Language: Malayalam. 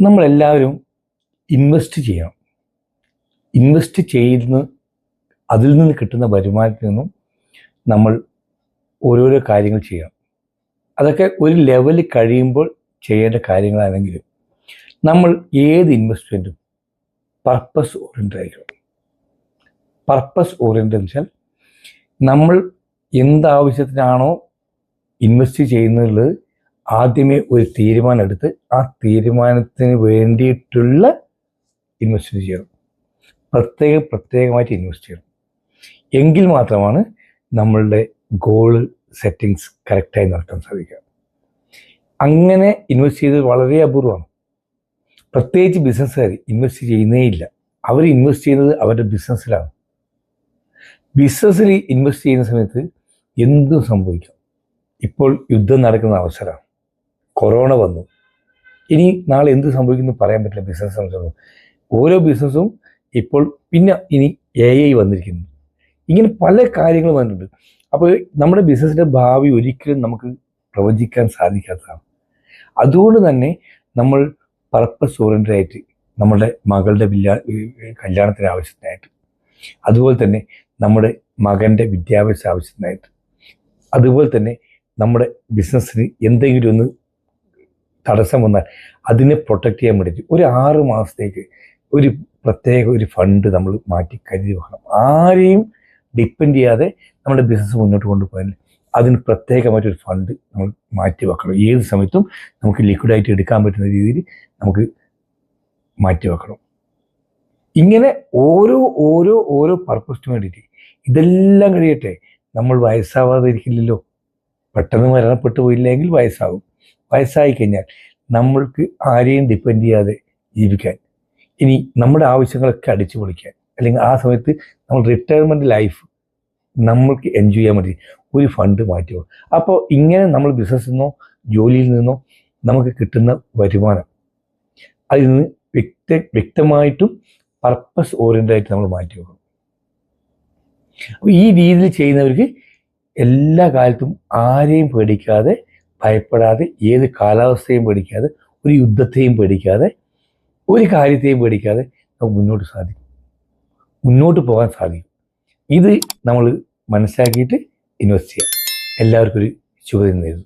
നമ്മളെല്ലാവരും ഇൻവെസ്റ്റ് ചെയ്യണം. ഇൻവെസ്റ്റ് ചെയ്യുന്ന അതിൽ നിന്ന് കിട്ടുന്ന വരുമാനത്തിൽ നിന്നും നമ്മൾ ഓരോരോ കാര്യങ്ങൾ ചെയ്യണം. അതൊക്കെ ഒരു ലെവൽ കഴിയുമ്പോൾ ചെയ്യേണ്ട കാര്യങ്ങളാണെങ്കിലും നമ്മൾ ഏത് ഇൻവെസ്റ്റ്മെൻറ്റും പർപ്പസ് ഓറിയൻറ്റഡ് ആയിരിക്കണം. പർപ്പസ് ഓറിയൻറ്റഡ് എന്ന് വെച്ചാൽ നമ്മൾ എന്താവശ്യത്തിനാണോ ഇൻവെസ്റ്റ് ചെയ്യുന്നത് ആദ്യമേ ഒരു തീരുമാനം എടുത്ത് ആ തീരുമാനത്തിന് വേണ്ടിയിട്ടുള്ള ഇൻവെസ്റ്റ് ചെയ്യണം. പ്രത്യേകമായിട്ട് ഇൻവെസ്റ്റ് ചെയ്യണം. എങ്കിൽ മാത്രമാണ് നമ്മളുടെ ഗോള് സെറ്റിങ്സ് കറക്റ്റായി നടത്താൻ സാധിക്കുക. അങ്ങനെ ഇൻവെസ്റ്റ് ചെയ്തത് വളരെ അപൂർവമാണ്. പ്രത്യേകിച്ച് ബിസിനസ്സുകാർ ഇൻവെസ്റ്റ് ചെയ്യുന്നേ ഇല്ല. അവർ ഇൻവെസ്റ്റ് ചെയ്യുന്നത് അവരുടെ ബിസിനസ്സിലാണ്. ബിസിനസ്സിൽ ഇൻവെസ്റ്റ് ചെയ്യുന്ന സമയത്ത് എന്തും സംഭവിക്കാം. ഇപ്പോൾ യുദ്ധം നടക്കുന്ന അവസരമാണ്. കൊറോണ വന്നു. ഇനി നാളെ എന്ത് സംഭവിക്കുന്നു പറയാൻ പറ്റില്ല. ബിസിനസ് സംബന്ധിച്ചു ഓരോ ബിസിനസ്സും ഇപ്പോൾ പിന്നെ ഇനി AI വന്നിരിക്കുന്നു. ഇങ്ങനെ പല കാര്യങ്ങളും വന്നിട്ടുണ്ട്. അപ്പോൾ നമ്മുടെ ബിസിനസ്സിൻ്റെ ഭാവി ഒരിക്കലും നമുക്ക് പ്രവചിക്കാൻ സാധിക്കാത്തതാണ്. അതുകൊണ്ട് തന്നെ നമ്മൾ പർപ്പസ് ഓറിയൻറ്റഡ് ആയിട്ട് നമ്മുടെ മകളുടെ കല്യാണത്തിന് ആവശ്യത്തിനായിട്ട്, അതുപോലെ തന്നെ നമ്മുടെ മകൻ്റെ വിദ്യാഭ്യാസ ആവശ്യത്തിനായിട്ട്, അതുപോലെ തന്നെ നമ്മുടെ ബിസിനസ്സിന് എന്തെങ്കിലും ഒന്ന് തടസ്സം വന്നാൽ അതിനെ പ്രൊട്ടക്റ്റ് ചെയ്യാൻ വേണ്ടിയിട്ട് ഒരു 6 മാസത്തേക്ക് ഒരു പ്രത്യേക ഒരു ഫണ്ട് നമ്മൾ മാറ്റി കരുതി വെക്കണം. ആരെയും ഡിപ്പെൻഡ് ചെയ്യാതെ നമ്മുടെ ബിസിനസ് മുന്നോട്ട് കൊണ്ടുപോയാൽ അതിന് പ്രത്യേകമായിട്ടൊരു ഫണ്ട് നമ്മൾ മാറ്റി വെക്കണം. ഏത് സമയത്തും നമുക്ക് ലിക്വിഡായിട്ട് എടുക്കാൻ പറ്റുന്ന രീതിയിൽ നമുക്ക് മാറ്റി വെക്കണം. ഇങ്ങനെ ഓരോ പർപ്പസിന് വേണ്ടിയിട്ട് ഇതെല്ലാം കഴിയട്ടെ. നമ്മൾ വയസ്സാവാതെ ഇരിക്കില്ലല്ലോ. പെട്ടെന്ന് മരണപ്പെട്ടു പോയില്ലെങ്കിൽ വയസ്സാകും. വയസ്സായി കഴിഞ്ഞാൽ നമ്മൾക്ക് ആരെയും ഡിപ്പെൻഡ് ചെയ്യാതെ ജീവിക്കാൻ, ഇനി നമ്മുടെ ആവശ്യങ്ങളൊക്കെ അടിച്ചു പൊളിക്കാൻ, അല്ലെങ്കിൽ ആ സമയത്ത് നമ്മൾ റിട്ടയർമെൻറ്റ് ലൈഫ് നമ്മൾക്ക് എൻജോയ് ചെയ്യാൻ വേണ്ടി ഒരു ഫണ്ട് മാറ്റി വെക്കും. അപ്പോൾ ഇങ്ങനെ നമ്മൾ ബിസിനസ്സിൽ നിന്നോ ജോലിയിൽ നിന്നോ നമുക്ക് കിട്ടുന്ന വരുമാനം അതിൽ നിന്ന് വ്യക്തമായിട്ടും പർപ്പസ് ഓറിയൻറ്റഡ് ആയിട്ട് നമ്മൾ മാറ്റി വെക്കണം. അപ്പോൾ ഈ രീതിയിൽ ചെയ്യുന്നവർക്ക് എല്ലാ കാലത്തും ആരെയും പേടിക്കാതെ, ഭയപ്പെടാതെ, ഏത് കാലാവസ്ഥയും പേടിക്കാതെ, ഒരു യുദ്ധത്തെയും പേടിക്കാതെ, ഒരു കാര്യത്തെയും പേടിക്കാതെ നമുക്ക് മുന്നോട്ട് പോകാൻ സാധിക്കും. ഇത് നമ്മൾ മനസ്സിലാക്കിയിട്ട് ഇൻവെസ്റ്റ് ചെയ്യാം. എല്ലാവർക്കും ഒരു ശുഭദിനം നേരുന്നു.